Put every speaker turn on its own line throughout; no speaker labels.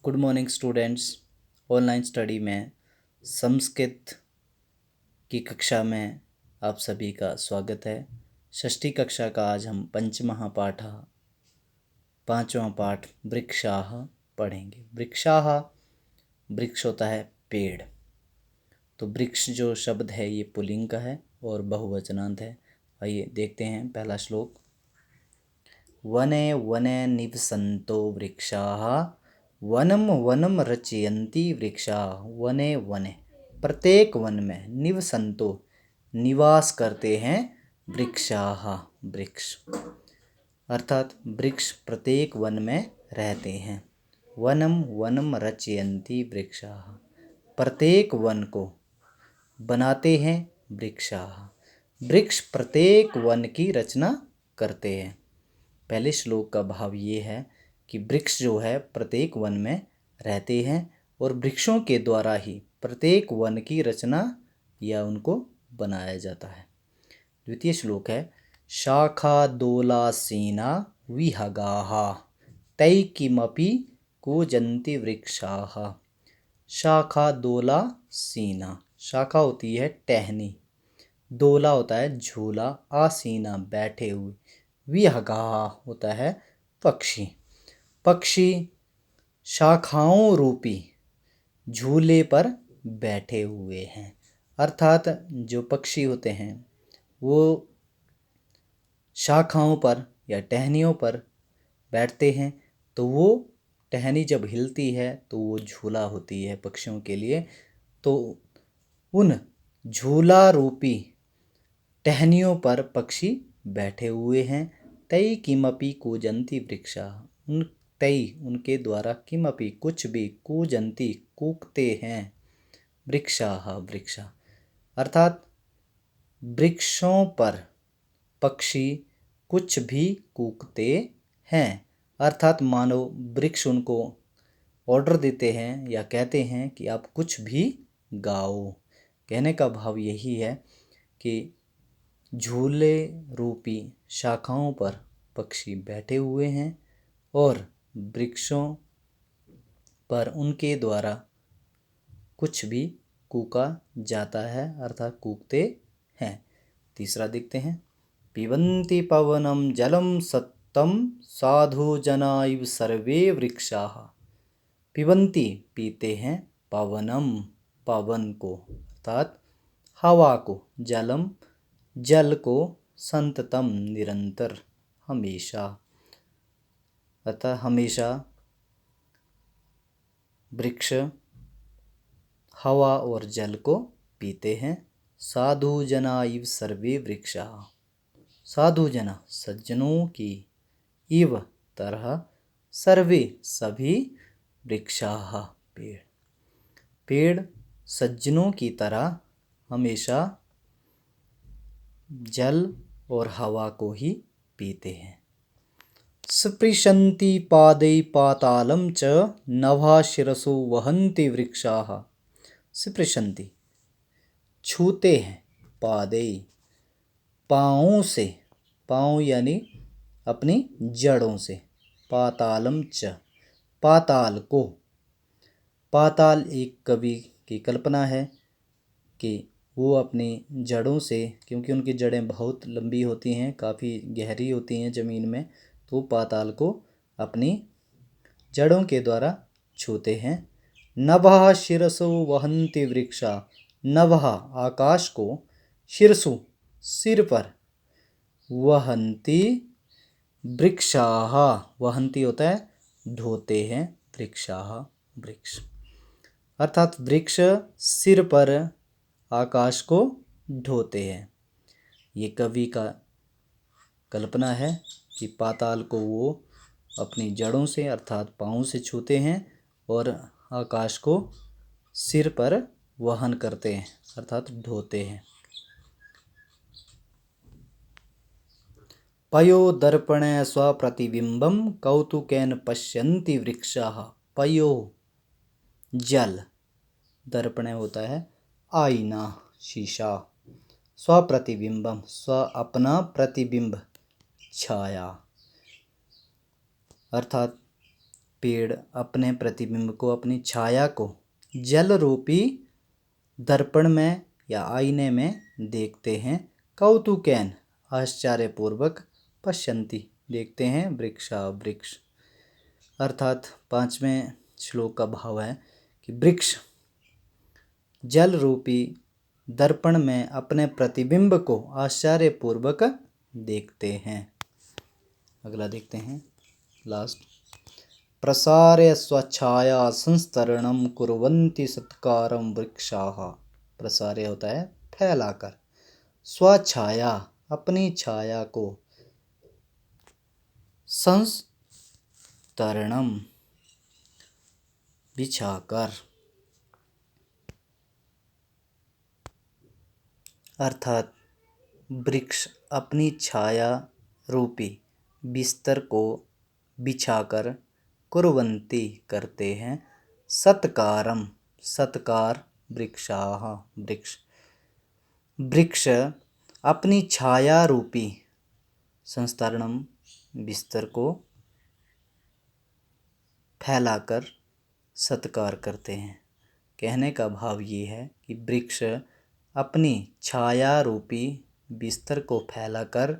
Good morning students. Online study में संस्कृत की कक्षा में आप सभी का स्वागत है। षष्ठी कक्षा का आज हम पंचमः पाठ पांचवा पाठ वृक्षाः पढ़ेंगे। वृक्षाः, वृक्ष होता है पेड़। तो वृक्ष जो शब्द है ये पुल्लिंग का है और बहुवचनांत है। आइए देखते हैं पहला श्लोक। वने वने निवसन्तो वृक्षाः वनम वनम रचयन्ति वृक्षाः। वने वने, प्रत्येक वन में, निवसन्तो, निवास करते हैं, वृक्षाः, वृक्ष, अर्थात वृक्ष प्रत्येक वन में रहते हैं। वनम वनम रचयन्ति वृक्षाः, प्रत्येक वन को बनाते हैं वृक्षाः। वृक्ष प्रत्येक वन की रचना करते हैं। पहले श्लोक का भाव ये है कि वृक्ष जो है प्रत्येक वन में रहते हैं और वृक्षों के द्वारा ही प्रत्येक वन की रचना या उनको बनाया जाता है। द्वितीय श्लोक है शाखा दोलासीना विहगाः तै किमपि कूजन्ति वृक्षाः। शाखा दोलासीना, शाखा होती है टहनी, दोला होता है झूला, आसीना बैठे हुए, विहगाः होता है पक्षी। पक्षी शाखाओं रूपी झूले पर बैठे हुए हैं। अर्थात जो पक्षी होते हैं वो शाखाओं पर या टहनियों पर बैठते हैं, तो वो टहनी जब हिलती है तो वो झूला होती है पक्षियों के लिए। तो उन झूला रूपी टहनियों पर पक्षी बैठे हुए हैं। तै किमपि कूजन्ति वृक्षाः, उन तै उनके द्वारा, किमपि कुछ भी, कूजन्ति कूकते हैं, वृक्षाः वृक्षा, अर्थात वृक्षों पर पक्षी कुछ भी कूकते हैं। अर्थात मानो वृक्ष उनको ऑर्डर देते हैं या कहते हैं कि आप कुछ भी गाओ। कहने का भाव यही है कि झूले रूपी शाखाओं पर पक्षी बैठे हुए हैं और वृक्षों पर उनके द्वारा कुछ भी कूका जाता है, अर्थात कूकते हैं। तीसरा देखते हैं। पिबन्ति पवनं जलं सत्तं साधु जना इव सर्वे वृक्षाः। पिबन्ति पीते हैं, पवनम पवन को, अर्थात हवा को, जलम जल को, संततम निरंतर, हमेशा, अतः हमेशा वृक्ष हवा और जल को पीते हैं। साधु जना इव सर्वे वृक्षाः, साधु जना सज्जनों की, इव तरह, सर्वे सभी, वृक्षाः पेड़, पेड़ सज्जनों की तरह हमेशा जल और हवा को ही पीते हैं। स्पृशन्ति पादै पातालं च नभः शिरसो वहन्ति वृक्षाः। स्पृशन्ति छूते हैं, पादै पाँवों से, पाँव यानी अपनी जड़ों से, पातालम च पाताल को। पाताल एक कवि की कल्पना है कि वो अपनी जड़ों से, क्योंकि उनकी जड़ें बहुत लंबी होती हैं, काफ़ी गहरी होती हैं ज़मीन में, तो पाताल को अपनी जड़ों के द्वारा छूते हैं। नभः शिरसो वहन्ति वृक्षा, नभः आकाश को, शिरसु सिर पर, वहन्ति वृक्षाः, वहन्ति होता है ढोते हैं, वृक्षाः वृक्ष, अर्थात वृक्ष सिर पर आकाश को ढोते हैं। ये कवि का कल्पना है कि पाताल को वो अपनी जड़ों से अर्थात पाँव से छूते हैं और आकाश को सिर पर वहन करते हैं, अर्थात ढोते हैं। पयो दर्पणे स्वप्रतिबिंबं कौतुकेन पश्यन्ति वृक्षाः। पयो जल, दर्पणे होता है आईना, शीशा, स्वप्रतिबिंबम स्व अपना प्रतिबिंब, छाया, अर्थात पेड़ अपने प्रतिबिंब को, अपनी छाया को जल रूपी दर्पण में या आईने में देखते हैं। कौतुकेन आश्चर्यपूर्वक, पश्यन्ति देखते हैं, वृक्षा वृक्ष। अर्थात 5वें श्लोक का भाव है कि वृक्ष जल रूपी दर्पण में अपने प्रतिबिंब को आश्चर्यपूर्वक देखते हैं। अगला देखते हैं लास्ट। प्रसार्य स्वच्छाया संस्तरणं कुर्वन्ति सत्कारं वृक्षाः। प्रसार्य होता है फैलाकर, स्वच्छाया अपनी छाया को, संस्तरणम बिछाकर, अर्थात वृक्ष अपनी छाया रूपी बिस्तर को बिछाकर, कुर्वन्ति करते हैं, सत्कारम सत्कार, वृक्षाः वृक्ष। वृक्ष अपनी छाया रूपी संस्तरणम बिस्तर को फैलाकर सत्कार करते हैं। कहने का भाव ये है कि वृक्ष अपनी छाया रूपी बिस्तर को फैलाकर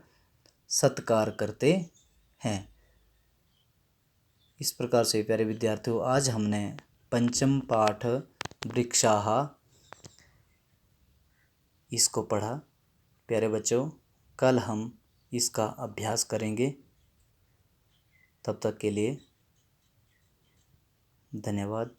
सत्कार करते हैं। इस प्रकार से प्यारे विद्यार्थियों, आज हमने पंचम पाठ वृक्षाः इसको पढ़ा। प्यारे बच्चों, कल हम इसका अभ्यास करेंगे। तब तक के लिए धन्यवाद।